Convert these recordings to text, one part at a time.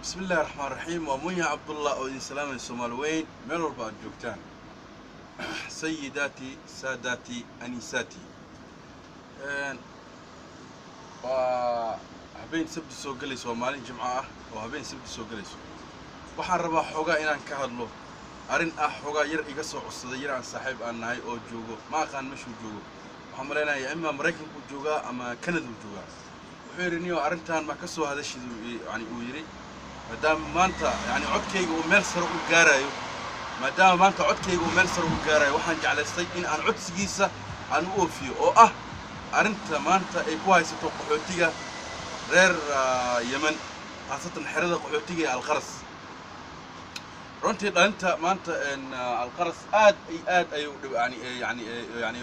بسم الله الرحمن الرحيم ومنيا عبد الله أودي سلام الصومالوين ملول بعد جوكتان سيداتي ساداتي أنيساتي وهبين سبت سو جلس ومالين جمعة وهبين سبت سو جلس waxaan rabaa xogaa inaan ka hadlo arin xogaa yar iga soo cusubay yar aan saaxiib aan nahay oo joogo ma aqaan meeshuu joogo waxaan maleynayaa ima Mareykanku jooga ama Canada jooga wuxuu yiri arintan ma ka soo hadashid uu yiri maadaama maanta codkayga uu meel sare u gaarayo waxaan jeclaystay in aan codsigiisa aan u oofiyo oo arinta maanta ay ku haysato qaxootiga reer Yemen khaasatan xerada qaxootiga ee Alqaras runtii dhalinta maanta Alqaras aad ay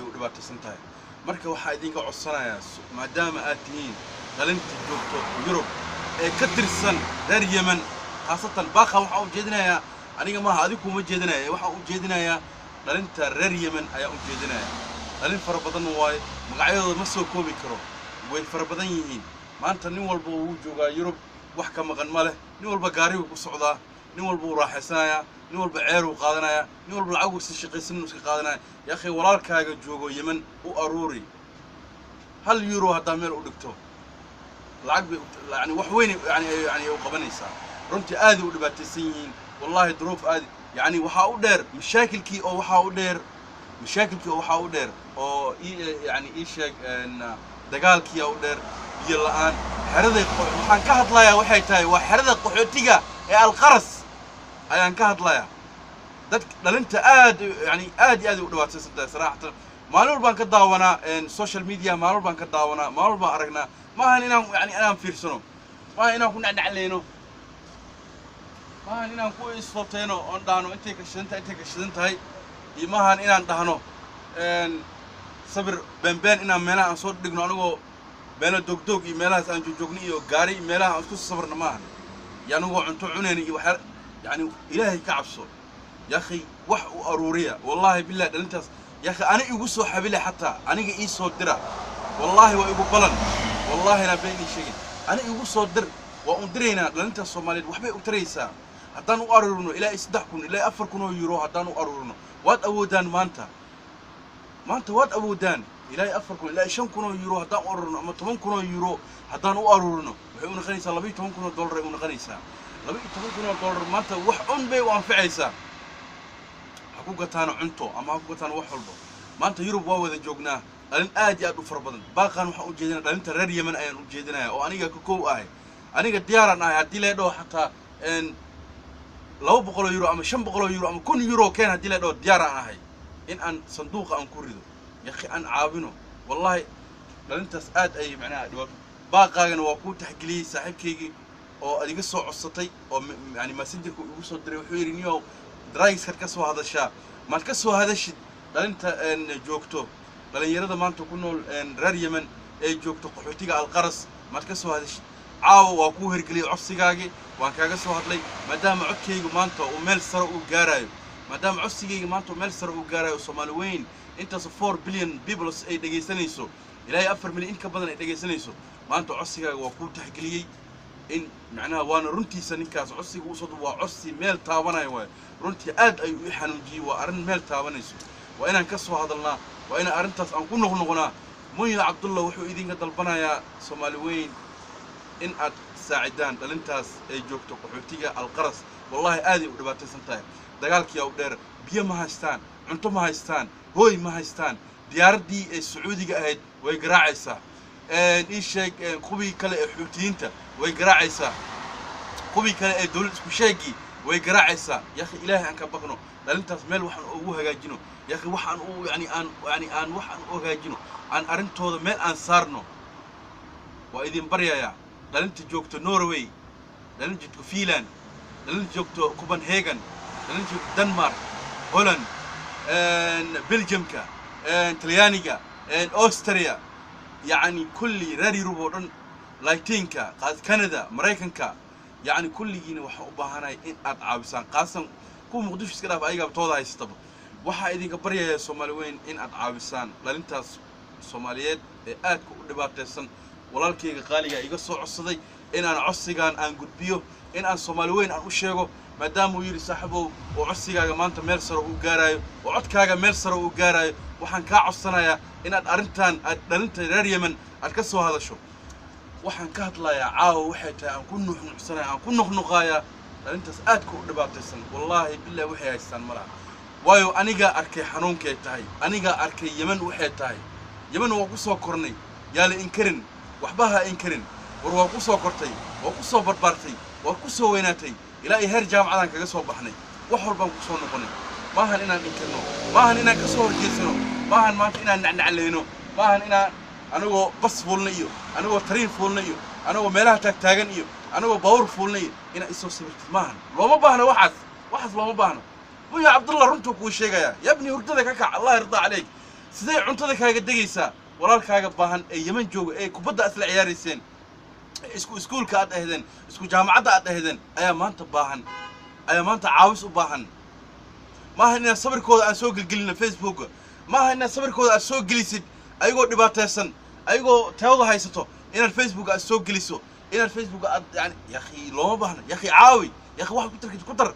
u dhibaataysan tahay marka waxa idinka codsanayaa maadaama aad tihiin dhalinta joogto Yurub ee ka tirsan reer Yemen khaasatan baaqa waxa uu jeedinayaa aniga ma adigu ma jeedinayaa waxa uu jeedinayaa dhalinta reer Yemen ayaa u jeedinayaa dhalin fara badan way magacyadooda ma soo koobi karo way fara badan yihiin maanta nin walba uu joogaa Yurub wax ka maqan ma leh nin walba gaari uu ku socdaa nin walba uu raaxaysanaya nin walba ceer uu qaadanaya nin walba lacag uu si shaqaysan iska qaadanaya ya akhi walaalkaaga joogo Yemen u aruuri hal euro hadda meel u dhigto lacag wax weyn u qabanaysaa runtii aad u dhibaataysan yihiin wallahi duruuf aad waxa u dheer mashaakilkii oo waxa u dheer oo ii sheeg dagaalkii u dheer biyo la'aan xerada waxaan ka hadlayaa waxay tahay waa xerada qaxootiga ee Alqaras ayaan ka hadlayaa dadka dhalinta aad u dhibaataysan tahay صراحة maalin baan ka daawanaa social media maalin baan ka daawanaa maalin baan aragnaa ma ahan inaan fiirsano ma ahan inaan ku nacnacleeno ma ahan inaan ku isfooteeno oo dhaano intay ka shidan tahay iyo ma ahan inaan dhahno sabir been inaan meelaha aan soo dhigno anigoo meelo dogdog iyo meelahaas aan joogno iyo gaari meelaha aan isku safarna ma ahan yanugoo cunto cuneen iyo waxa ilaahay ka cabso ya akhi wax u aruuriya wallahi billahi dhalintaas يا أخي أنا يقول سو حبيلي حتى أنا جي صدره والله ويقول بلن والله أنا بيني شيء أنا يقول صدر وأندرينا لأن أنت الصومالي وحبي أتريسا هدانو أرورنو إلى إصدقكم إلى أفركنو يرو هدانو أرورنو واد أودان مانتا واد أودان إلى أفركم إلى شنكنو يرو هدانو أرورنو أما تمنكنو يرو هدانو أرورنو وحيون غنيسا لبي تمنكنو دولار يون غنيسا لبي تمنكنو دولار مانتا وحون بي وانفعيسا حقوقتان عنتو أما حقوقتان وحلبو ما أنت يوروب واوذا جوجنا لأن آدي أدو فربضن باقان وحا أجيدنا لأن أنت رير يمن أيان أجيدنا وأنيقا كوكو أنيقا دياران هدي ليدو حتى إن لو بقولو يورو أما شن بقولو يورو أما كون يورو كان هدي ليدو دياران إن أن صندوق أن كوريدو يا أخي أن عابنو والله لأن أنت سآد أي معناها باقان وكو تحقلي صاحب كيجي أو أديق السوع عصتي أو ماسنجركو يوصل دري وحيرينيو درايس كسو هذا الشاب ما كسو هذا الشيء لأن أنت جوكتو لأن يرد ما أنت كنوا رير يمن جوكتو قحوتيجا Alqaras ما كسو هذا الشيء عاو وأكوه رجلي عصيجاجي وأنا كجسو هذلي ما دام عكيجو ما أنت ومال سر وجارايو ما دام عصيجي ما أنت ومال سر وجارايو Somaliوين أنت 4 بليون بيبلس أي دقيقة سنيسو إلى 4 مليون إنك بدن أي دقيقة سنيسو ما أنت عصيجا وأكوه تحقلي إن معناها وأنا رنتي سنكاس عصي وصد وعصي ميل تاوانا يواي رنتي آد أي حنوجي وأرن ميل تاوانيسو وأنا نكسو هذا الله وأنا أرنتس أن كنا هنا منيا عبد الله وحو إذن قد البنا يا Somaliوين إن أد ساعدان دلنتاس جوكتو قحوتيجا Alqaras والله آدي ودباتي سنتاي دقالك يا ودير بيا ما هاستان عنتو ما هاستان هوي ما هاستان دياردي السعودي قاعد ويقراعيسا إيش خوبي كلا حوتينتا ويقراعيسا خوبي كلا دول سكوشاجي ويقراعيسا يا أخي إلهي أنك بقنو لأن أنت مال وحن أوها جاجنو يا أخي وحن أو أن وحن أوها جاجنو أن أرنت هذا مال أنصارنو وإذن بريا يا لأن أنت جوكتو نوروي لأن أنت جوكتو فيلاند لأن أنت جوكتو كوبنهاجن لأن أنت جوكتو دنمارك هولند بلجيمكا تليانيكا أستراليا كل راري روبورن لايتينكا قاد كندا مريكانكا كل جينا وحا وباهناي إن أدعابسان قاسم كو مقدوش اسكراف أيقا بتوضع يستبا وحا إذن كبريا يا Somaliوين إن أدعابسان لأن أنت Somaliيات آد كو دباتيسان walaalkayga qaaliga iga soo codsaday inaan codsigaan aan gudbiyo in aan Soomaali weyn aan u sheego maadaama uu yiri saaxiibow oo codsigaaga maanta meel sare uu gaarayo oo codkaaga meel sare uu gaarayo waxaan ka codsanayaa inaad arintan aad dhalinta reer Yemen aad ka soo hadasho waxaan ka hadlayaa caawa waxay tahay aan ku nuuxnuuxsanayaa aan ku nuqnuqayaa dhalintaas aad ku dhibaataysan wallahi billahi waxay haystaan malaha waayo aniga arkay xanuunkay tahay aniga arkay Yemen waxay tahay Yemen waa ku soo kornay yaa la inkarin waxba ha inkarin war waa ku soo kortay waa ku soo barbaartay waa ku soo weynaatay ilaa ay heer jaamacadan kaga soo baxnay wax walbaan ku soo noqonay maahan inaan inkarno maahan inaan ka soo horjeesano maahan maanta inaan nacnacleyno maahan inaan anagoo bas fuulna iyo anagoo tariin fuulna iyo anagoo meelaha taagan iyo anagoo baawur fuulna iyo inaan isoo sawirtid maahan looma baahna waxaas looma baahna buya Cabdullah runtuu kuu sheegaya ya ibni hurdada ka kac Allah yarda عليك sidee cuntada kaaga degaysaa walaalkaaga baahan ee Yemen jooga ee kubadda asla ciyaarayseen iskuulka aad ahaydeen isku jaamacadda aad ahaydeen ayaa maanta baahan ayaa maanta caawis u baahan maaha inaan sawirkooda aan soo gelgelino Facebook maaha inaan sawirkooda aan soo gelisid ayagoo dhibaataysan ayagoo taawada haysato inaan Facebook aan soo geliso inaan Facebook aad yani ya akhi looma baahna ya akhi caawi ya akhi wax ku dar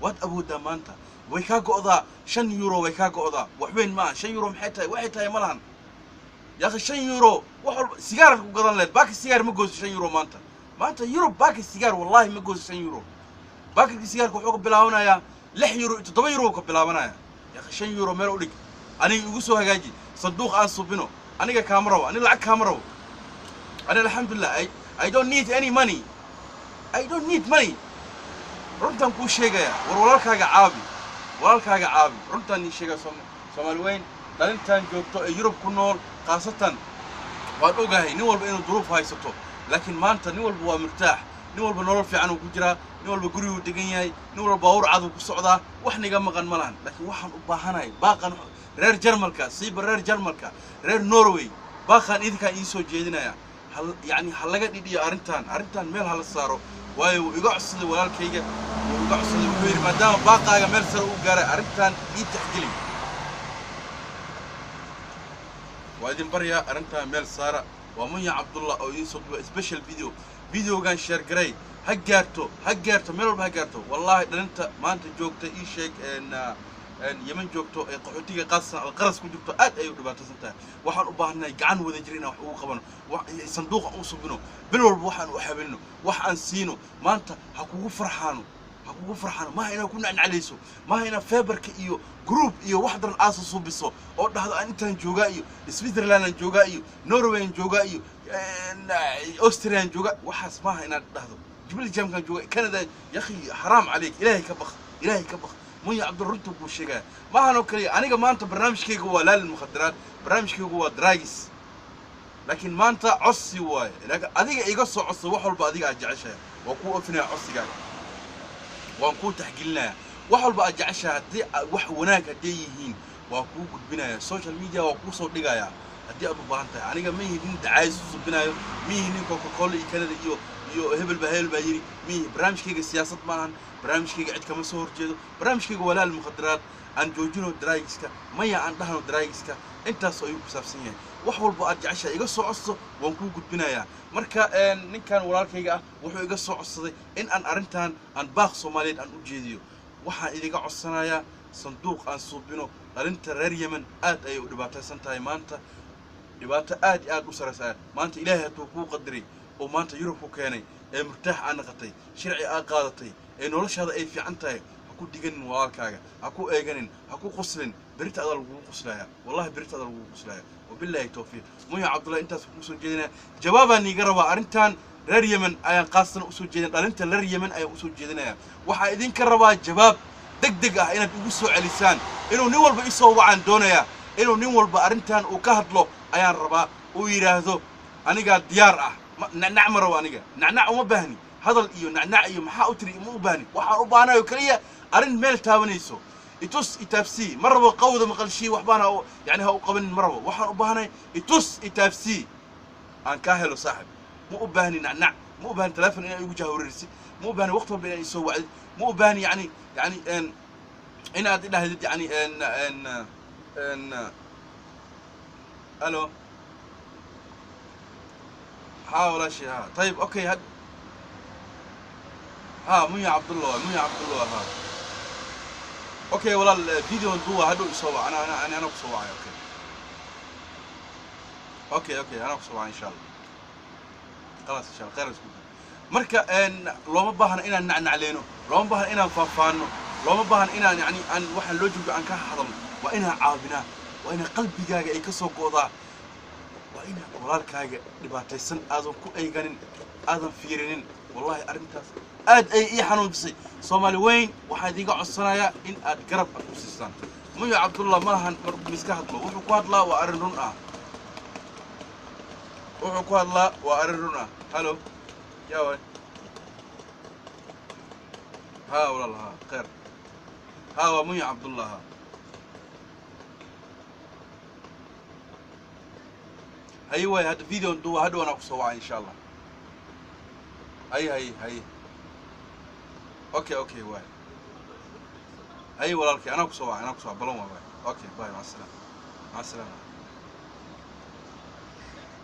waad awoodaa maanta way ka go'daa 5 euro way ka go'daa waxweyn ma 5 euro waxay tahay malahan يا أخي 5 يورو وحول سيجار قدرنا ليه باكي السيجار ما جوز 5 يورو مانتا يورو باكي السيجار والله ما جوز 5 يورو باكي السيجار كحوق بلاونا يا 6 يورو 7 يورو كبلاونا يا أخي 5 يورو ما أقولك أنا يقصوا هجاجي صندوق أنا صوبينه أنا كاميرا أنا لعك كاميرا أنا الحمد لله I don't need any money I don't need money رنتان كل شيء يا والله كاجا عابي رنتان شيء سومال وين dhalintan joogto ee Yurub ku nool qaasatan waad ogahay nin walba inuu duruuf haysato laakiin maanta nin walba waa murtaax nin walba nolol fiican uu ku jiraa nin walba gurigu degan yahay nin walba baawur cad ku socdaa wax niga maqan malahan laakiin waxaan u baahanahay baaqan reer Jarmalka siiba reer Jarmalka reer Norway baaqan idinka ii soo jeedinaya yani hal laga dhidiyo arintan meel hal saaro waayo iga codsaday walaalkayga iga codsaday wuxuu yiri maadaama baaqaaga meel sare u gaaray arintan ii taxgeli وادين بريا أرنتها ميل سارة ومنيا عبد الله أو يوسف سبيشال فيديو كان شير جراي هجرته ميل هجرته والله أنت ما أنت جوكته إيش شيء إن يمن جوكته قحوتي قاص القرص كنت جوكته أيوة دبعت سنتها واحد أباهنا جعان وذجرينا وحقوق صندوق أوصبينه بالور بوحن وحبينه وحن سينه ما أنت حقوق فرحانه ما هنا كنا نعليسو ما هنا فابرك إيو جروب إيو واحد من أساسه بيسو أو ده أنت جوجا إيو سويسرلاند جوجا إيو نرويج جوجا إيو أستراليا جوجا وحس ما هنا ده جبل جام كان جوجا كندا يا أخي حرام عليك إلهي كبخ مي عبد الرتب والشجاع ما هنا كلي أنا كمان أنت برنامج كي جوا لا المخدرات برنامج كي جوا دراجس لكن ما أنت عصي واي لكن أديك يقص عصي وحول بأديك أرجعشها وقوة فينا عصي قاعد وانكون تحقلنا وحول بقى جعشها دي وح وناك هديهين وانكو قدبنا يا السوشيال ميديا وانكو صوت دقايا هدي أبو بانتا يعني مي هدين دعايز صبنا يو مي هدين كوكاكولا كندا يو هبل بايري مي برامج كيغا سياسة مان برامج كيغا عد كما صور جيدو برامج كيغا ولا المخدرات عن جوجينو درايكسكا ميا عن دهنو درايكسكا انتا سويو كسابسينيا وحول بقى جعشها يقا سو عصو وانكو قدبنا يا marka ninkan walaalkayga ah wuxuu iga soo codsaday in aan arintan aan baaq Soomaaliyeed aan u jeediyo waxa idiga codsanayaa sanduuq aan suubino arinta reer Yemen aad ay u dhibaataysan tahay maanta dhibaato aad u saraysa maanta Ilaahay tuu ku qadari oo maanta Yurub ku keenay ee murtaax aan naqatay sharci aan qaadatay ee noloshaada ay fiican tahay ha ku diganin walaalkaaga ha ku eeganin ha ku qoslin بريت هذا الوقوسلايا والله بريت هذا الوقوسلايا وبالله التوفيق مو عبد الله انت سو جيدنا جوابا ني غربا ارنتان reer Yemen ayaan qaasna u soo jeedin dhalinta reer Yemen ayaan u soo jeedinaya waxa idin ka rabaa jawaab degdeg ah inaad ugu soo celisaan inuu nin walba isoo wacan doonaya inuu nin walba arintan uu ka hadlo ayaan rabaa uu yiraahdo aniga diyaar ah nacnac maro aniga nacnac uma baahni hadal iyo nacnac iyo maxaa u tiri uma baahni waxaan u baahanayo kaliya arin meel taabanayso itus itafsi marba qawda maqalshi waxbana yani ha u qaban marba waxaan u baahanay itus itafsi aan ka helo saaxib مو باني نعنع مو باني تلفن إنه يوجه ورسي مو باني وقت بين يسوي مو باني يعني إن أدينا هذي يعني إن ألو ها ولا شيء ها طيب اوكي هاد ها منيا عبد الله منيا عبد الله ها اوكي والله الفيديو ندوه هادو يسوى انا بسوى اوكي انا بسوى ان شاء الله خلاص ان شاء الله خير اسكت مركا ان لو ما باهن ان نعنعلينو لو ما باهن ان فافانو لو ما باهن ان يعني ان waxaan loo joogo aan ka hadalno waa inaan caabinaa waa inaan qalbigaaga ay ka soo go'daa waa inaan walaalkaaga dhibaataysan aadan ku eeganin aadan fiirinin wallahi arintaas aad ay ii xanuunsay Soomaali weyn waxa idiga codsanayaa in aad garab ku siistaan Muyo Abdullah malahan miska hadlo wuxuu ku hadlaa waa arin run ah wuxuu ku hadlaa waa arin run ah hello يا وي ها والله ها خير ها ومي عبد الله ها ايوه هذا فيديو ندو هذا وانا بصوره ان شاء الله هي اوكي واي اي والله انا بصوره بلون واي اوكي باي مع السلامه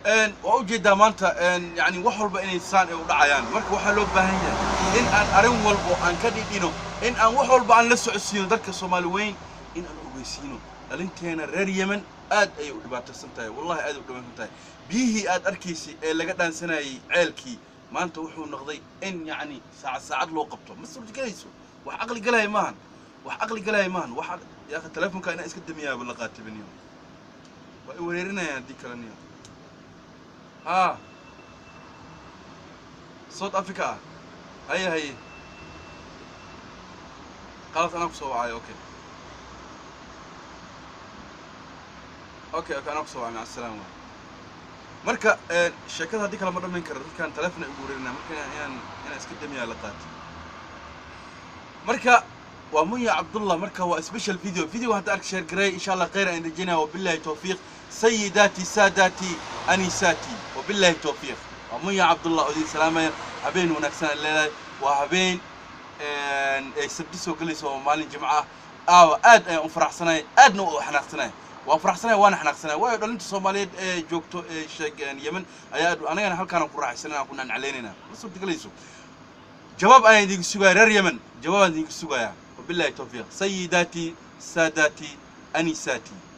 ان وجد مانتا ان يعني wax walba inay saan ay u dhacayaan marka waxa loo baahan yahay in aan arin walba aan ka dhigino in aan wax walba aan la socodsiino dadka Soomaali weyn in aan ogeysiino dhalinteena reer Yemen aad ay u dhibaataysan tahay wallahi aad u dhibaataysan tahay bihi aad arkaysi ee laga dhaansanayay ceelkii maanta wuxuu noqday in yani saacad loo qabto ma soo jigeeyso wax aqli galay maahan waxa ya telefoonka ina iska damiyaa bal qaatibaniyo way wareerinayaan dikalaniyo ها صوت افريقيا هي خلاص انا بسوي اوكي انا بسوي مع السلامه marka sheekada hadii kala madhameyn karo dadkan telefoon ay ugu wareerinaa marka inaan iska damiyaa laqaat marka waa Munya Abdullah marka waa special video hadda ark share garay insha Allah khayr aan rajayna wa billahi tawfiq سيداتي ساداتي أنيساتي وبالله التوفيق ومية عبد الله أودي سلامة هبين ونكسن الليلة وهبين سبديسو قليسو مالين جمعة آد أفرح سنة آد نو حناق سنة وأفرح سنة وأنا حناق سنة ويقول أنت صوماليين جوكتو شيء يمن أنا هل كانوا فرح سنة كنا نعليننا بس بدي قليسو جواب أنا ديك السجاير رر يمن جواب ديك السجاير وبالله التوفيق سيداتي ساداتي أنيساتي